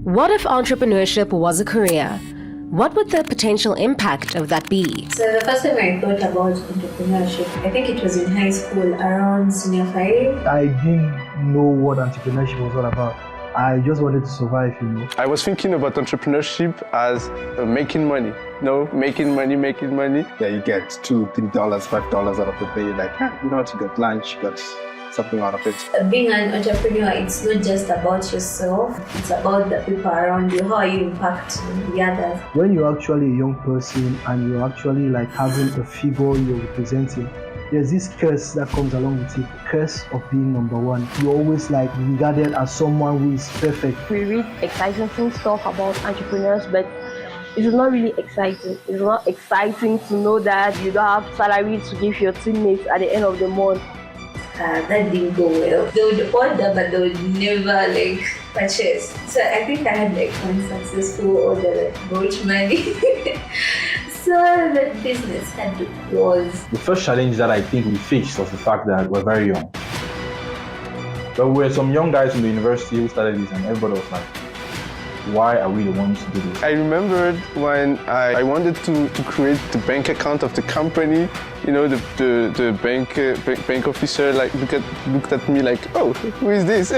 What if entrepreneurship was a career? What would the potential impact of that be? So the first time I thought about entrepreneurship, I think it was in high school, around senior 5. I didn't know what entrepreneurship was all about. I just wanted to survive, I was thinking about entrepreneurship as making money. Making money. Yeah, you get $2, $3, $5 out of the day. You're like, you got lunch, you got something out of it. Being an entrepreneur, it's not just about yourself, it's about the people around you, how you impact the others. When you're actually a young person and you're actually like having a figure you're representing, there's this curse that comes along with it, curse of being number one. You're always like regarded as someone who is perfect. We read exciting stuff about entrepreneurs, but it's not really exciting. It's not exciting to know that you don't have salary to give your teammates at the end of the month. That didn't go well. They would order, but they would never purchase. So I think I had one successful order, rich money. So the business had to close. The first challenge that I think we faced was the fact that we're very young. But we were some young guys from the university who started this, and everybody was like, why are we the ones to do this? I remembered when I wanted to create the bank account of the company. The bank officer looked at me like, oh, who is this?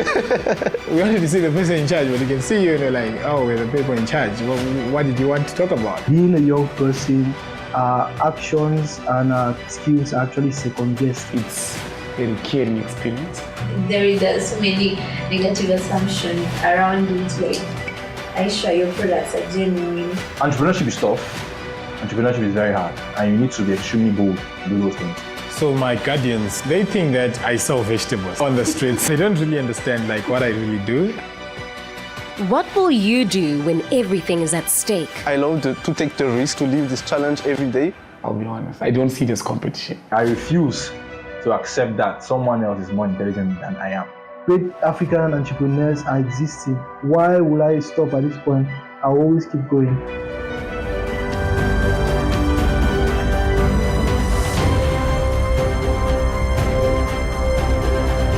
We wanted to see the person in charge, but you can see we're the people in charge. What did you want to talk about? Being a young person, actions and skills are actually second guessed. It's a caring experience. There is so many negative assumptions around it, are you sure your products are genuine? Entrepreneurship is tough. Entrepreneurship is very hard, and you need to be extremely bold to do those things. So my guardians, they think that I sell vegetables on the streets. They don't really understand what I really do. What will you do when everything is at stake? I love to take the risk to live this challenge every day. I'll be honest, I don't see this competition. I refuse to accept that someone else is more intelligent than I am. Great African entrepreneurs are existing. Why will I stop at this point? I'll always keep going.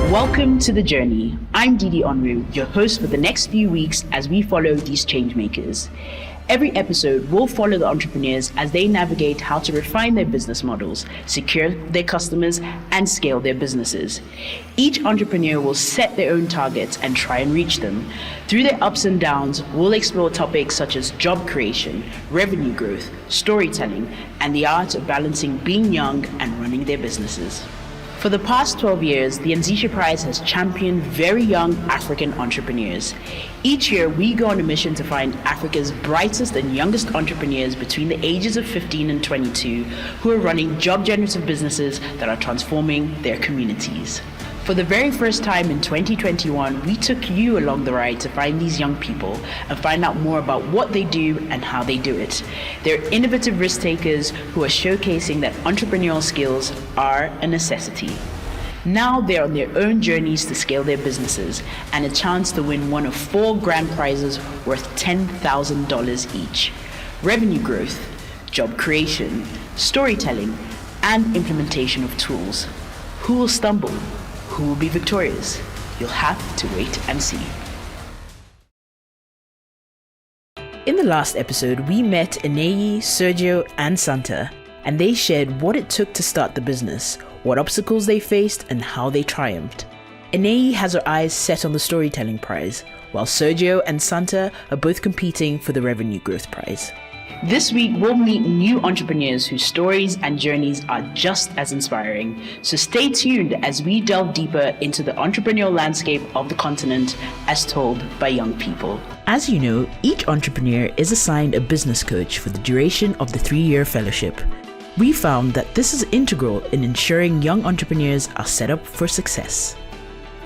Welcome to The Journey. I'm Didi Onwu, your host for the next few weeks as we follow these change makers. Every episode will follow the entrepreneurs as they navigate how to refine their business models, secure their customers, and scale their businesses. Each entrepreneur will set their own targets and try and reach them. Through their ups and downs, we'll explore topics such as job creation, revenue growth, storytelling, and the art of balancing being young and running their businesses. For the past 12 years, the Anzisha Prize has championed very young African entrepreneurs. Each year, we go on a mission to find Africa's brightest and youngest entrepreneurs between the ages of 15 and 22 who are running job-generative businesses that are transforming their communities. For the very first time in 2021, we took you along the ride to find these young people and find out more about what they do and how they do it. They're innovative risk takers who are showcasing that entrepreneurial skills are a necessity. Now they're on their own journeys to scale their businesses and a chance to win one of 4 grand prizes worth $10,000 each. Revenue growth, job creation, storytelling, and implementation of tools. Who will stumble? Who will be victorious? You'll have to wait and see. In the last episode, we met Eneyi, Sergio, and Santa, and they shared what it took to start the business, what obstacles they faced, and how they triumphed. Eneyi has her eyes set on the Storytelling Prize, while Sergio and Santa are both competing for the Revenue Growth Prize. This week, we'll meet new entrepreneurs whose stories and journeys are just as inspiring. So stay tuned as we delve deeper into the entrepreneurial landscape of the continent as told by young people. As you know, each entrepreneur is assigned a business coach for the duration of the 3-year fellowship. We found that this is integral in ensuring young entrepreneurs are set up for success.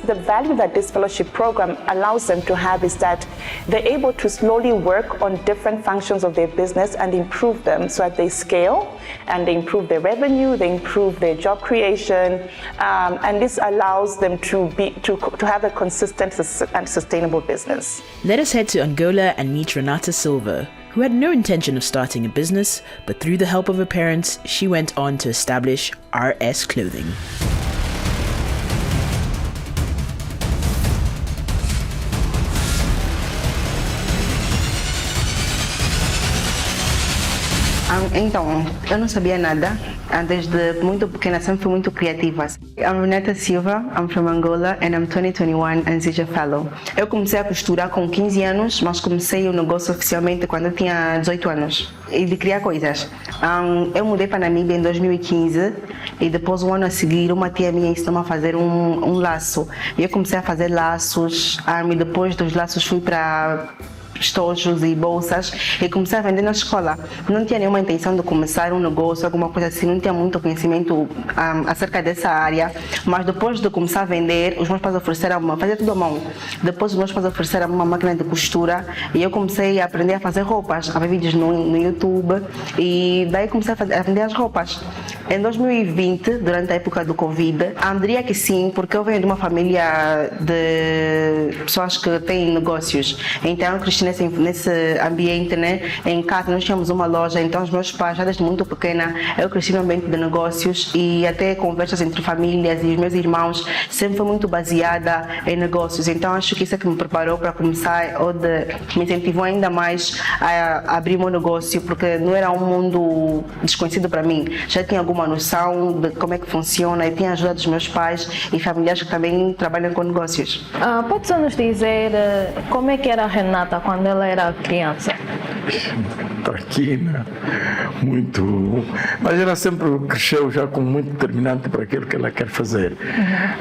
The value that this fellowship program allows them to have is that they're able to slowly work on different functions of their business and improve them so that they scale and they improve their revenue, they improve their job creation, and this allows them to have a consistent and sustainable business. Let us head to Angola and meet Renata Silva, who had no intention of starting a business, but through the help of her parents, she went on to establish RS Clothing. Então, eu não sabia nada. Desde muito pequena, sempre fui muito criativa. I'm Renata Silva, I'm from Angola, and I'm 2021 Anzisha Fellow. Eu comecei a costurar com 15 anos, mas comecei o negócio oficialmente quando eu tinha 18 anos, e de criar coisas. Eu mudei para a Namíbia em 2015, e depois, um ano a seguir, uma tia minha ensinou-me a fazer um laço. E eu comecei a fazer laços, e depois dos laços fui para estojos e bolsas e comecei a vender na escola. Não tinha nenhuma intenção de começar um negócio, alguma coisa assim, não tinha muito conhecimento acerca dessa área, mas depois de começar a vender, os meus pais ofereceram fazer tudo à mão. Depois os meus pais ofereceram uma máquina de costura e eu comecei a aprender a fazer roupas, a ver vídeos no YouTube, e daí comecei a vender as roupas. Em 2020, durante a época do Covid, diria que sim, porque eu venho de uma família de pessoas que têm negócios, então eu cresci nesse ambiente, né? Em casa nós tínhamos uma loja, então os meus pais, já desde muito pequena, eu cresci no ambiente de negócios, e até conversas entre famílias e os meus irmãos sempre foi muito baseada em negócios. Então acho que isso é que me preparou para começar, me incentivou ainda mais a abrir meu negócio, porque não era um mundo desconhecido para mim. Já tinha alguma noção de como é que funciona e tinha ajuda dos meus pais e familiares que também trabalham com negócios. Pode só nos dizer como é que era a Renata quando ela era criança? Traquina, muito. Mas ela sempre cresceu já com muito determinante para aquilo que ela quer fazer.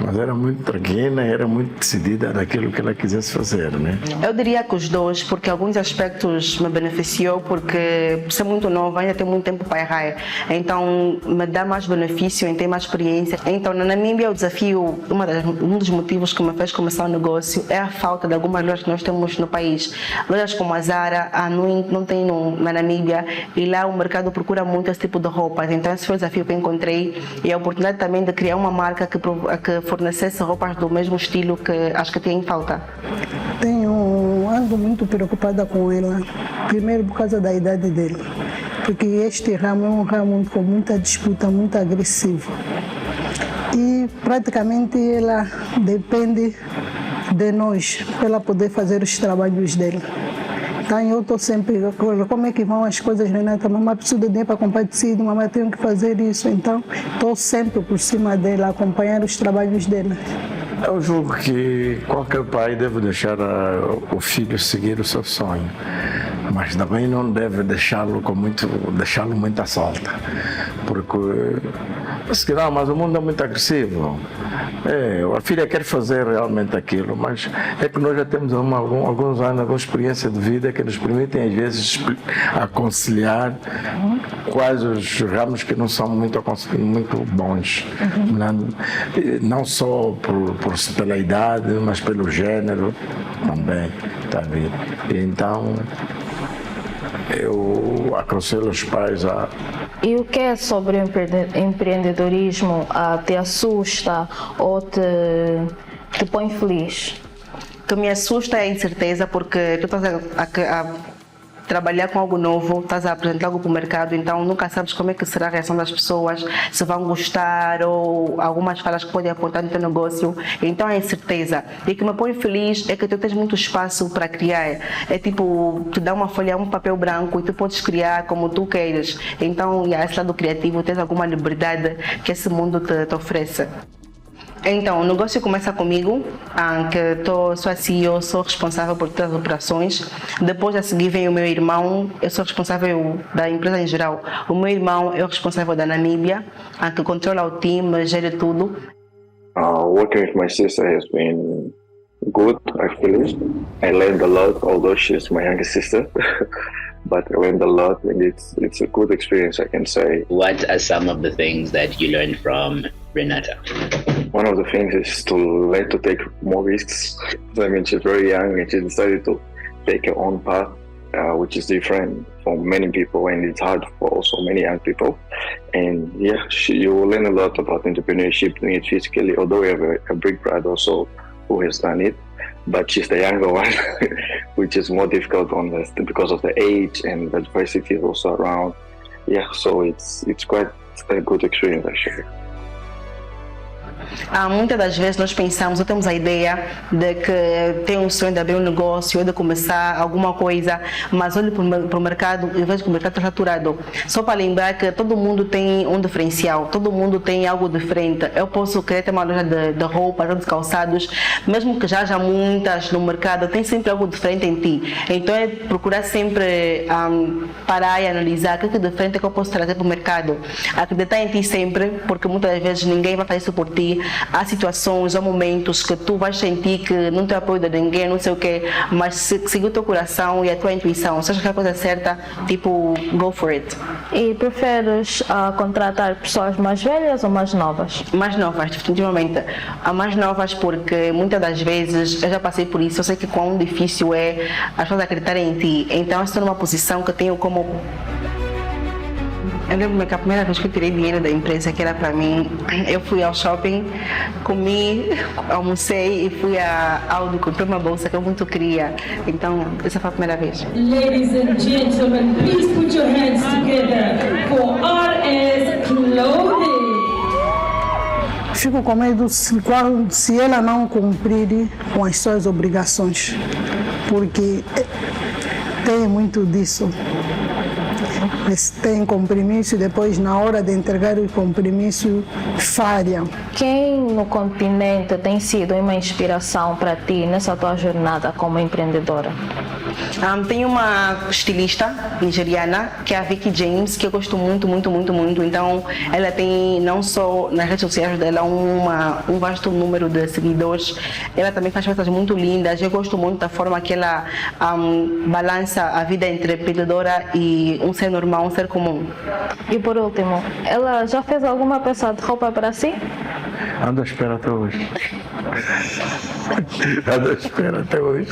Mas era muito traquina, era muito decidida naquilo que ela quisesse fazer, né? Eu diria que os dois, porque alguns aspectos me beneficiou, porque por ser muito nova ainda tenho muito tempo para errar. Então me dá mais benefício em ter mais experiência. Então na Namíbia o desafio, um dos motivos que me fez começar o negócio é a falta de algumas lojas que nós temos no país. Lojas como a Zara não tem na Namíbia, e lá o mercado procura muito esse tipo de roupas. Então esse foi o desafio que eu encontrei, e a oportunidade também de criar uma marca que fornecesse roupas do mesmo estilo que acho que tem falta. Ando muito preocupada com ela, primeiro por causa da idade dele, porque este ramo é um ramo com muita disputa, muito agressivo, e praticamente ela depende de nós para ela poder fazer os trabalhos dela. Então eu estou sempre, como é que vão as coisas, Renata? Mamãe precisa de dinheiro para comprar tecido, mamãe tem que fazer isso. Então estou sempre por cima dela, acompanhar os trabalhos dela. Eu julgo que qualquer pai deve deixar o filho seguir o seu sonho, mas também não deve deixá-lo muito à solta, porque mas o mundo é muito agressivo. A filha quer fazer realmente aquilo, mas é que nós já temos alguns anos, alguma experiência de vida que nos permitem às vezes aconselhar quais os ramos que não são muito bons, não só pela idade, mas pelo gênero também, tá vendo? Então eu aconselho os pais a... E o que é sobre o empreendedorismo te assusta ou te põe feliz? O que me assusta é a incerteza, porque tu estás a trabalhar com algo novo, estás a apresentar algo para o mercado, então nunca sabes como é que será a reação das pessoas, se vão gostar ou algumas falas que podem apontar no teu negócio. Então é incerteza. E o que me põe feliz é que tu tens muito espaço para criar. É tipo, tu dá uma folha, um papel branco e tu podes criar como tu queres. Então, esse lado criativo, tens alguma liberdade que esse mundo te oferece. Então, o negócio começa comigo, que sou a CEO, sou responsável por todas as operações. Depois a seguir vem o meu irmão, eu sou responsável da empresa em geral. O meu irmão é o responsável da Namíbia, que controla o time, gera tudo. Working with my sister has been good, I feel. I learned a lot, although she's my younger sister. But I learned a lot, and it's a good experience, I can say. What are some of the things that you learned from Renata? One of the things is to learn to take more risks. I mean, she's very young and she decided to take her own path, which is different from many people, and it's hard for also many young people. And yeah, you will learn a lot about entrepreneurship, doing it physically, although we have a big brother also who has done it. But she's the younger one, which is more difficult because of the age and the adversity is also around. Yeah, so it's quite a good experience actually. Muitas das vezes nós pensamos, ou temos a ideia de que tem um sonho de abrir um negócio ou de começar alguma coisa, mas olho para o mercado e vejo que o mercado está saturado. Só para lembrar que todo mundo tem um diferencial, todo mundo tem algo diferente. Eu posso querer ter uma loja de roupas, de calçados, mesmo que já haja muitas no mercado, tem sempre algo diferente em ti. Então é procurar sempre parar e analisar o que é diferente que eu posso trazer para o mercado. Acreditar em ti sempre, porque muitas vezes ninguém vai fazer isso por ti. Há situações ou momentos que tu vais sentir que não tem apoio de ninguém, não sei o quê, mas seguir o teu coração e a tua intuição. Se achas que é a coisa certa, tipo, go for it. E preferes contratar pessoas mais velhas ou mais novas? Mais novas, definitivamente. As mais novas porque muitas das vezes, eu já passei por isso, eu sei que quão difícil é as pessoas acreditarem em ti. Então, eu estou numa posição que eu tenho como... Eu lembro que a primeira vez que eu tirei dinheiro da empresa, que era para mim, eu fui ao shopping, comi, almocei e fui a Aldo, comprei uma bolsa que eu muito queria. Então, essa foi a primeira vez. Ladies and gentlemen, please put your hands together for RS Clothing. Fico com medo se ela não cumprir com as suas obrigações, porque tem muito disso. Tem compromisso e depois, na hora de entregar o compromisso, falha. Quem no continente tem sido uma inspiração para ti nessa tua jornada como empreendedora? Tem uma estilista nigeriana, que é a Vicky James, que eu gosto muito. Então, ela tem, não só nas redes sociais dela, um vasto número de seguidores. Ela também faz coisas muito lindas. Eu gosto muito da forma que ela balança a vida entre empreendedora e um ser normal, um ser comum. E por último, ela já fez alguma peça de roupa para si? Ando à espera até hoje. Ando à espera até hoje.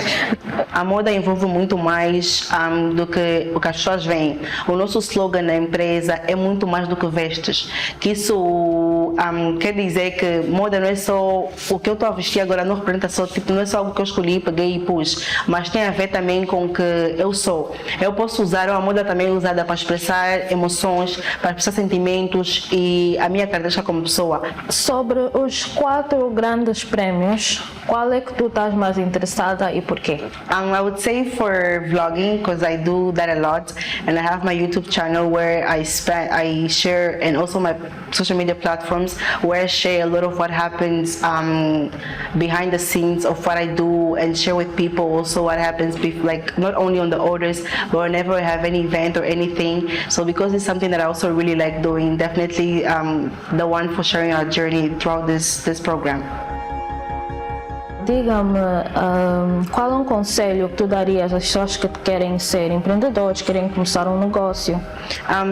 A moda envolve muito mais do que o que as pessoas veem. O nosso slogan na empresa é muito mais do que vestes. Que isso quer dizer que moda não é só o que eu estou a vestir agora, não representa só, tipo, não é só algo que eu escolhi, peguei e pus, mas tem a ver também com o que eu sou. Eu posso usar, a moda também é usada para expressar emoções, para expressar sentimentos e a minha característica como pessoa. Sobre os 4 grandes prémios, qual é que tu estás mais interessada e porquê? I would say for vlogging, because I do that a lot, and I have my YouTube channel where I share, and also my social media platforms where I share a lot of what happens behind the scenes of what I do, and share with people also what happens, like not only on the orders, but whenever I have any event or anything. So because it's something that I also really like doing, definitely the one for sharing our journey throughout this program. Diga-me, qual é um conselho que tu darias às pessoas que querem ser empreendedores, querem começar um negócio?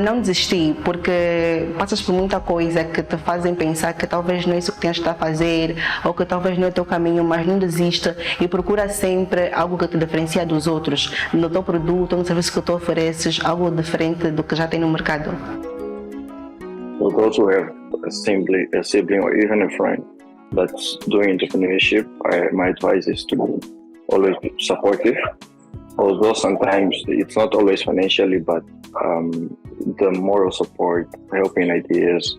Não desistir, porque passas por muita coisa que te fazem pensar que talvez não é isso que tens de estar a fazer, ou que talvez não é o teu caminho, mas não desista e procura sempre algo que te diferencia dos outros, no teu produto, no serviço que tu ofereces, algo diferente do que já tem no mercado. For those who have a sibling or even a friend that's doing entrepreneurship, my advice is to always be supportive. Although sometimes it's not always financially, but the moral support, helping ideas,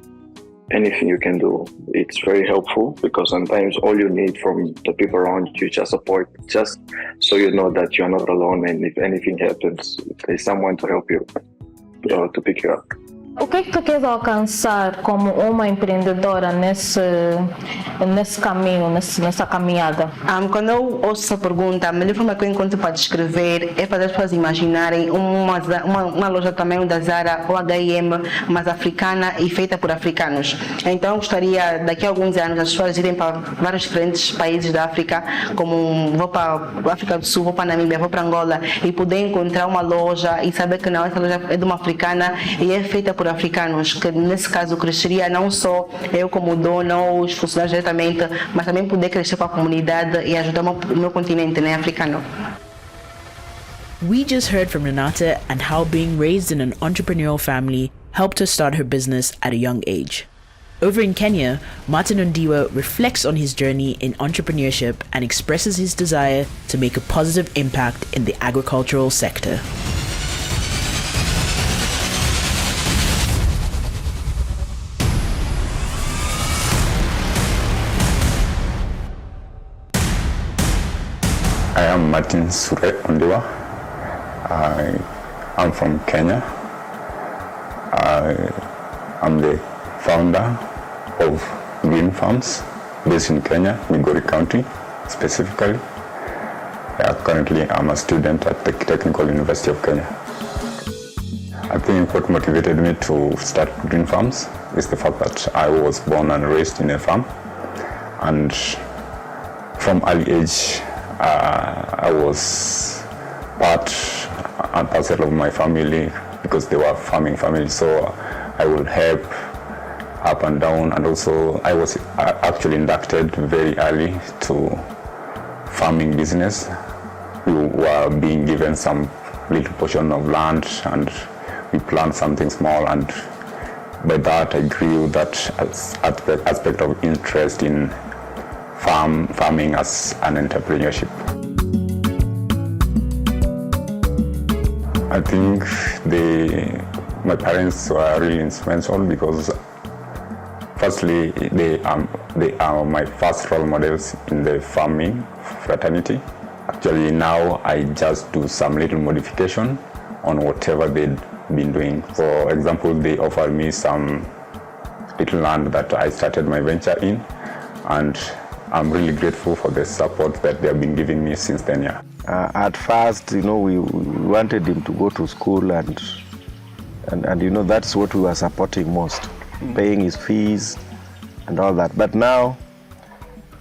anything you can do, it's very helpful, because sometimes all you need from the people around you is just support, just so you know that you're not alone, and if anything happens, there's someone to help you, to pick you up. O que é que tu queres alcançar como uma empreendedora nesse caminho, nessa caminhada? Quando eu ouço essa pergunta, a melhor forma que eu encontro para descrever é fazer as pessoas imaginarem uma loja também da Zara ou H&M, mas africana e feita por africanos. Então eu gostaria, daqui a alguns anos, as pessoas irem para vários diferentes países da África, como vou para a África do Sul, vou para a Namíbia, vou para Angola, e poder encontrar uma loja e saber que não, essa loja é de uma africana e é feita por africanos, que nesse caso cresceria não só eu como dona ou os funcionários diretamente, mas também poder crescer para a comunidade e ajudar o meu continente, né, africano. We just heard from Renata and how being raised in an entrepreneurial family helped her start her business at a young age. Over in Kenya, Martin Ondiwa reflects on his journey in entrepreneurship and expresses his desire to make a positive impact in the agricultural sector. I am Martin Sure Ondiwa. I'm from Kenya. I'm the founder of Green Farms based in Kenya, Migori County specifically. Currently, I'm a student at the Technical University of Kenya. I think what motivated me to start Green Farms is the fact that I was born and raised in a farm, and from early age I was part and parcel of my family because they were farming family, so I would help up and down, and also I was actually inducted very early to farming business. We were being given some little portion of land and we planned something small, and by that I grew that aspect of interest in farming as an entrepreneurship. I think my parents were really influential because firstly they are my first role models in the farming fraternity. Actually now I just do some little modification on whatever they'd been doing. For example, they offered me some little land that I started my venture in, and I'm really grateful for the support that they have been giving me since then. Yeah. At first, we wanted him to go to school, and that's what we were supporting most, paying his fees and all that. But now,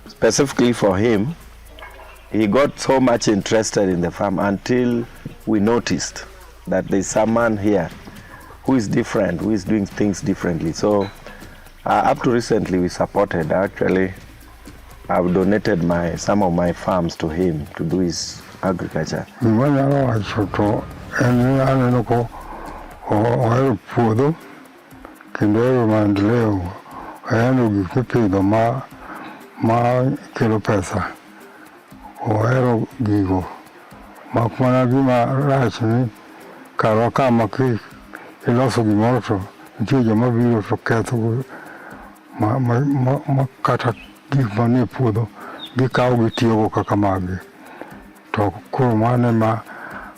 specifically for him, he got so much interested in the farm until we noticed that there's someone here who is different, who is doing things differently. So up to recently we supported. Actually, I've donated some of my farms to him to do his agriculture. Iloso gimoro to nitie joma biro to ketho kata gik manie puodho gikawo gitiyogo kaka magi, to koro mano ma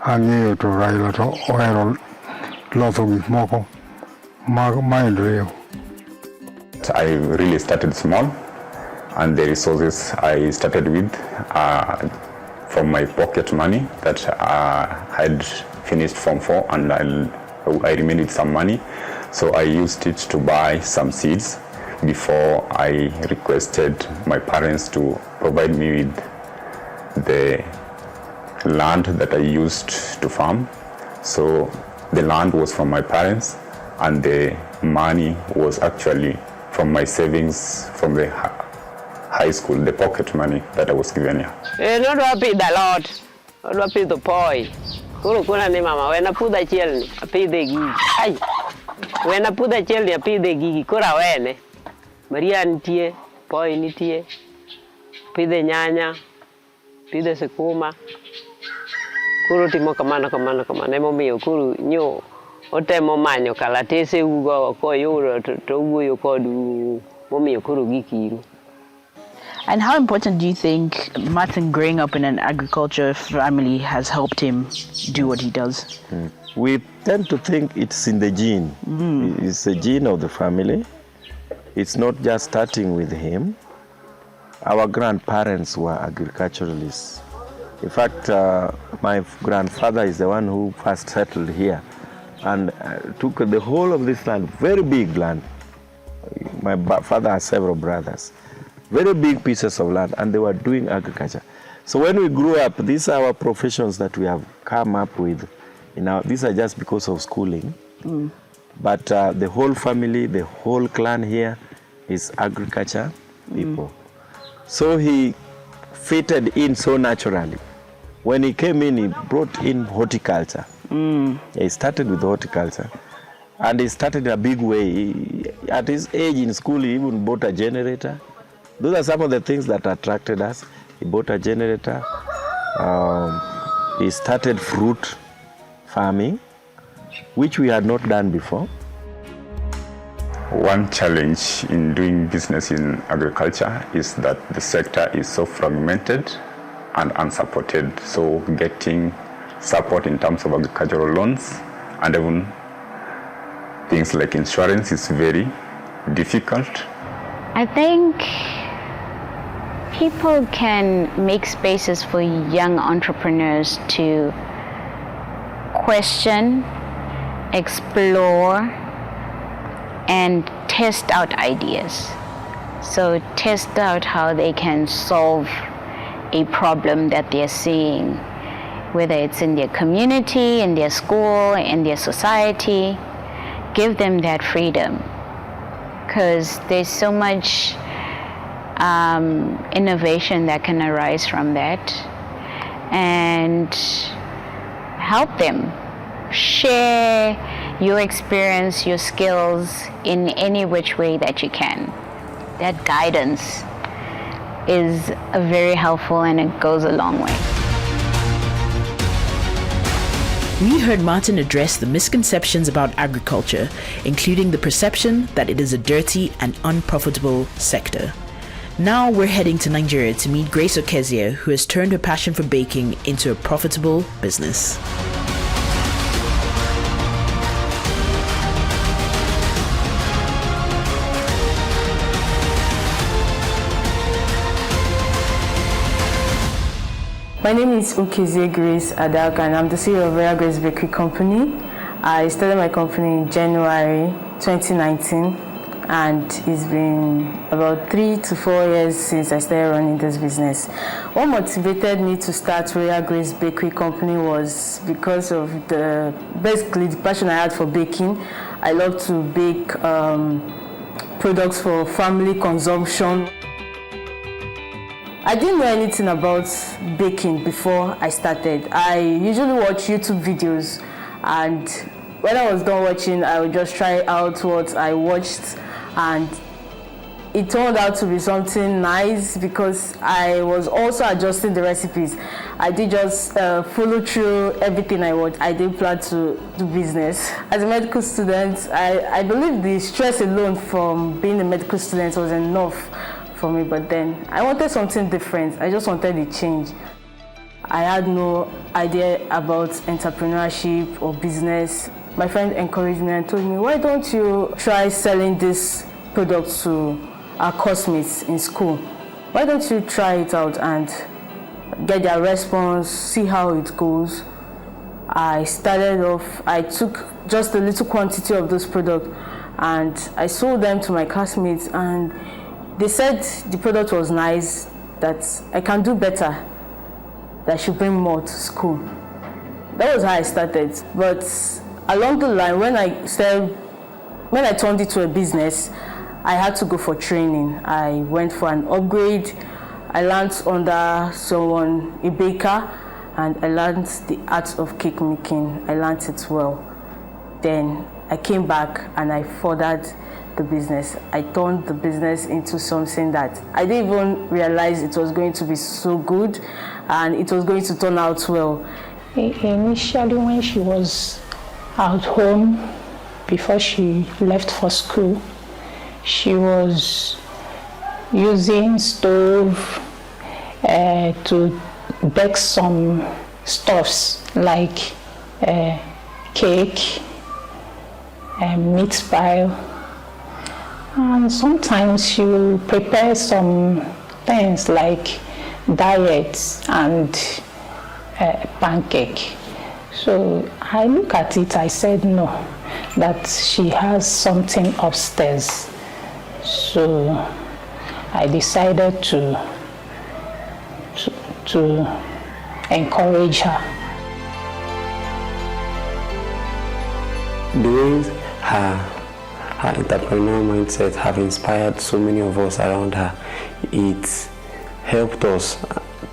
ang'eyo to Raila to ohero loso gik moko maendeleo. I really started small, and the resources I started with from my pocket money that had finished Form 4, and I remained with some money, so I used it to buy some seeds before I requested my parents to provide me with the land that I used to farm. So the land was from my parents, and the money was actually from my savings from the high school, the pocket money that I was given here. Not happy a lot, not happy the boy. Kuro kuna ni mama, when I put the children, I pay the gigi. When I put the children, I pay the gigi. Kura wene, Maria nitie, boy nitie, pay the nyanya, pay the sekuma. Kuro timo kamana. Nemo miyo kuro nyo, otemo manyo kalatese ugo ko yoro to ugo ko du momiyo kuro gikiru. And how important do you think Martin growing up in an agriculture family has helped him do what he does? We tend to think it's in the gene. It's the gene of the family. It's not just starting with him. Our grandparents were agriculturalists. In fact, my grandfather is the one who first settled here and took the whole of this land, very big land. My father has several brothers. Very big pieces of land, and they were doing agriculture. So when we grew up, these are our professions that we have come up with. These are just because of schooling. But the whole family, the whole clan here is agriculture people. So he fitted in so naturally. When he came in, he brought in horticulture. He started with horticulture. And he started in a big way. At his age in school, he even bought a generator. Those are some of the things that attracted us. He bought a generator. He started fruit farming, which we had not done before. One challenge in doing business in agriculture is that the sector is so fragmented and unsupported. So getting support in terms of agricultural loans and even things like insurance is very difficult. I think people can make spaces for young entrepreneurs to question, explore, and test out ideas. So test out how they can solve a problem that they're seeing, whether it's in their community, in their school, in their society. Give them that freedom, because there's so much innovation that can arise from that, and help them. Share your experience, your skills in any which way that you can. That guidance is very helpful, and it goes a long way. We heard Martin address the misconceptions about agriculture, including the perception that it is a dirty and unprofitable sector. Now we're heading to Nigeria to meet Grace Okezie, who has turned her passion for baking into a profitable business. My name is Okezie Grace Adaka, and I'm the CEO of Royal Grace Bakery Company. I started my company in January 2019, and it's been about 3 to 4 years since I started running this business. What motivated me to start Royal Grace Bakery Company was because of basically the passion I had for baking. I love to bake products for family consumption. I didn't know anything about baking before I started. I usually watch YouTube videos, and when I was done watching, I would just try out what I watched, and it turned out to be something nice because I was also adjusting the recipes. I did just follow through everything I want. I didn't plan to do business. As a medical student, I believe the stress alone from being a medical student was enough for me, but then I wanted something different. I just wanted a change. I had no idea about entrepreneurship or business. My friend encouraged me and told me, why don't you try selling this product to our classmates in school? Why don't you try it out and get their response, see how it goes? I started off, I took just a little quantity of this product and I sold them to my classmates, and they said the product was nice, that I can do better, that I should bring more to school. That was how I started. But along the line, when I turned it to a business, I had to go for training. I went for an upgrade. I learned under someone, a baker, and I learned the art of cake making. I learned it well. Then I came back and I furthered the business. I turned the business into something that I didn't even realize it was going to be so good, and it was going to turn out well. Initially, when she was at home before she left for school, she was using stove to bake some stuffs like cake, meat pie. And sometimes she will prepare some things like diets and pancake. So I look at it, I said no, that she has something upstairs. So I decided to encourage her. Doing her entrepreneurial mindset have inspired so many of us around her. It helped us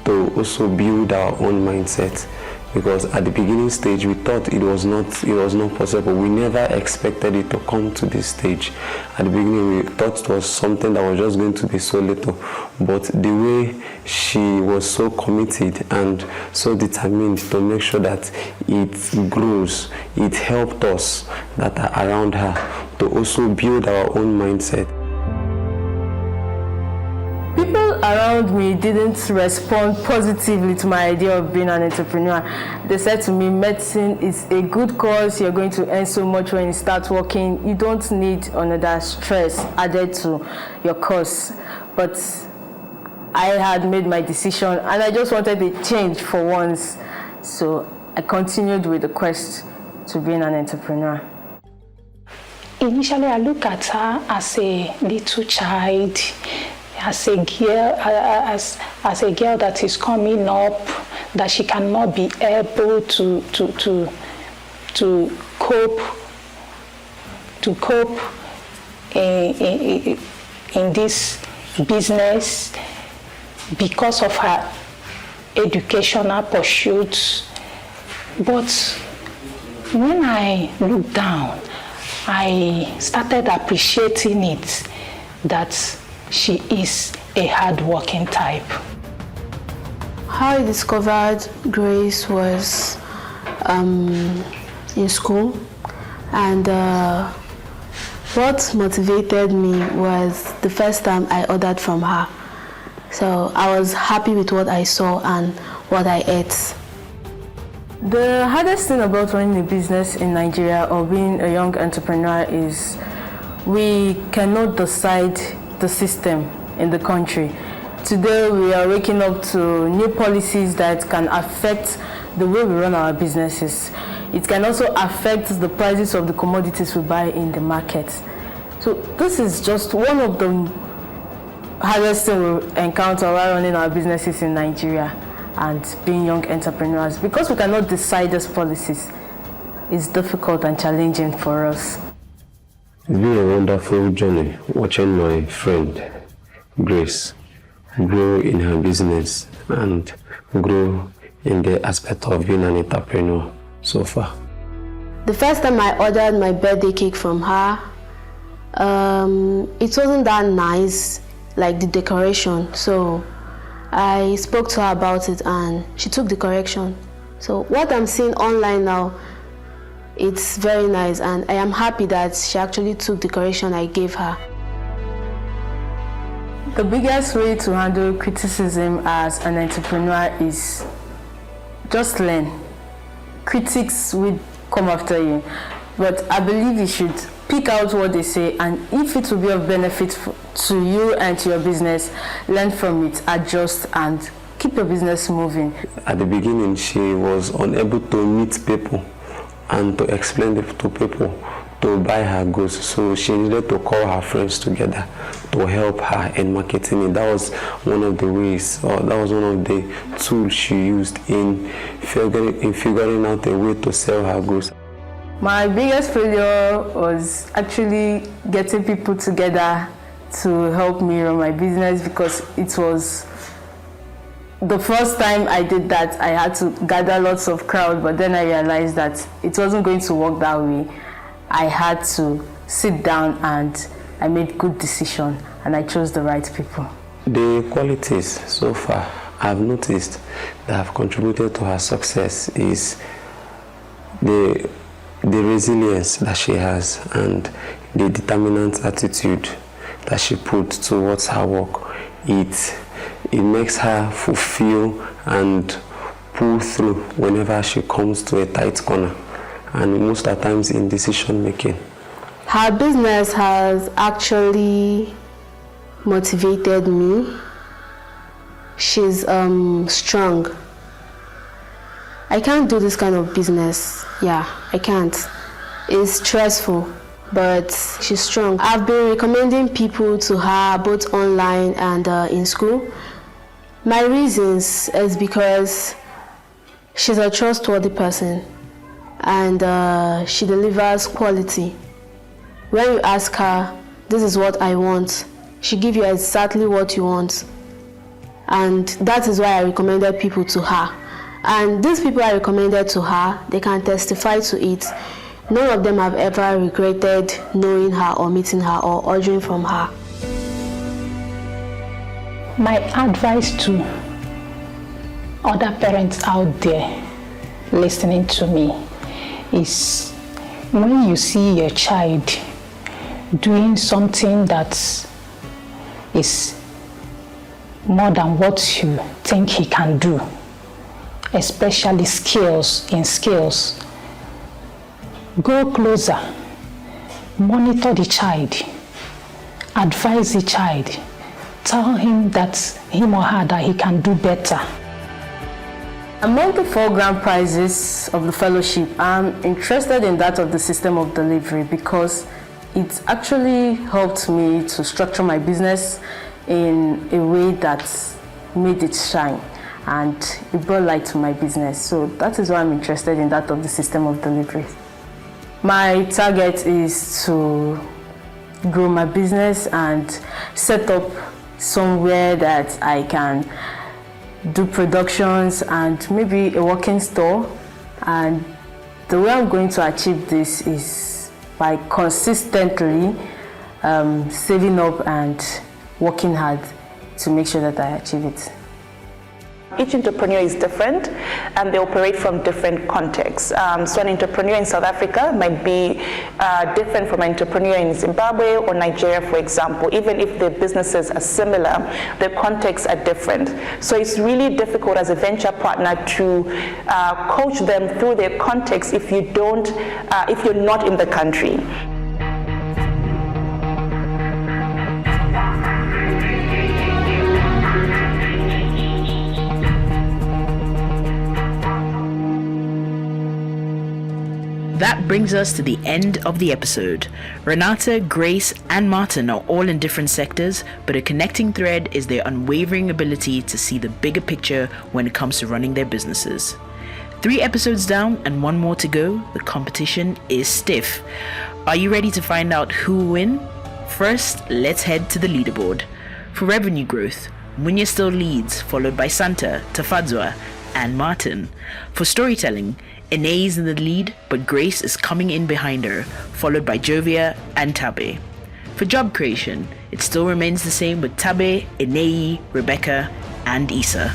to also build our own mindset, because at the beginning stage we thought it was not possible. We never expected it to come to this stage. At the beginning we thought it was something that was just going to be so little, but the way she was so committed and so determined to make sure that it grows, it helped us that are around her to also build our own mindset. People around me didn't respond positively to my idea of being an entrepreneur. They said to me, medicine is a good course, you're going to earn so much when you start working. You don't need another stress added to your course. But I had made my decision and I just wanted a change for once. So I continued with the quest to being an entrepreneur. Initially, I look at her as a little child, as a girl, as a girl that is coming up, that she cannot be able to cope in this business because of her educational pursuits. But when I look down, I started appreciating it, that she is a hard-working type. How I discovered Grace was in school, and what motivated me was the first time I ordered from her. So I was happy with what I saw and what I ate. The hardest thing about running a business in Nigeria or being a young entrepreneur is we cannot decide the system in the country. Today we are waking up to new policies that can affect the way we run our businesses. It can also affect the prices of the commodities we buy in the market. So this is just one of the hardest things we encounter while running our businesses in Nigeria and being young entrepreneurs. Because we cannot decide these policies, it's difficult and challenging for us. It's been a wonderful journey watching my friend Grace grow in her business and grow in the aspect of being an entrepreneur so far. The first time I ordered my birthday cake from her, it wasn't that nice, like the decoration. So I spoke to her about it and she took the correction. So what I'm seeing online now, it's very nice, and I am happy that she actually took the correction I gave her. The biggest way to handle criticism as an entrepreneur is just learn. Critics will come after you, but I believe you should pick out what they say, and if it will be of benefit to you and to your business, learn from it, adjust, and keep your business moving. At the beginning, she was unable to meet people and to explain to people to buy her goods, so she needed to call her friends together to help her in marketing it. That was one of the ways, or that was one of the tools she used in figuring out a way to sell her goods. My biggest failure was actually getting people together to help me run my business, because it was the first time I did that. I had to gather lots of crowd, but then I realized that it wasn't going to work that way. I had to sit down and I made good decisions and I chose the right people. The qualities so far I've noticed that have contributed to her success is the resilience that she has and the determinant attitude that she puts towards her work. It makes her fulfill and pull through whenever she comes to a tight corner, and most of the times in decision making. Her business has actually motivated me. She's strong. I can't do this kind of business. Yeah, I can't. It's stressful, but she's strong. I've been recommending people to her both online and in school. My reasons is because she's a trustworthy person and she delivers quality. When you ask her, this is what I want, she gives you exactly what you want. And that is why I recommended people to her. And these people I recommended to her, they can testify to it. None of them have ever regretted knowing her or meeting her or ordering from her. My advice to other parents out there listening to me is, when you see your child doing something that is more than what you think he can do, especially skills. Go closer, monitor the child, advise the child, tell him that him or her that he can do better. Among the 4 grand prizes of the fellowship, I'm interested in that of the system of delivery because it actually helped me to structure my business in a way that made it shine and it brought light to my business. So that is why I'm interested in that of the system of delivery. My target is to grow my business and set up somewhere that I can do productions and maybe a walking store. And the way I'm going to achieve this is by consistently saving up and working hard to make sure that I achieve it. Each entrepreneur is different and they operate from different contexts. So an entrepreneur in South Africa might be different from an entrepreneur in Zimbabwe or Nigeria, for example. Even if their businesses are similar, their contexts are different. So it's really difficult as a venture partner to coach them through their context if you're not in the country. That brings us to the end of the episode. Renata, Grace, and Martin are all in different sectors, but a connecting thread is their unwavering ability to see the bigger picture when it comes to running their businesses. 3 episodes down and 1 more to go, the competition is stiff. Are you ready to find out who will win? First, let's head to the leaderboard. For revenue growth, Munya still leads, followed by Santa, Tafadzwa, and Martin. For storytelling, Ene is in the lead, but Grace is coming in behind her, followed by Jovia and Tabe. For job creation, it still remains the same with Tabe, Ene, Rebecca, and Issa.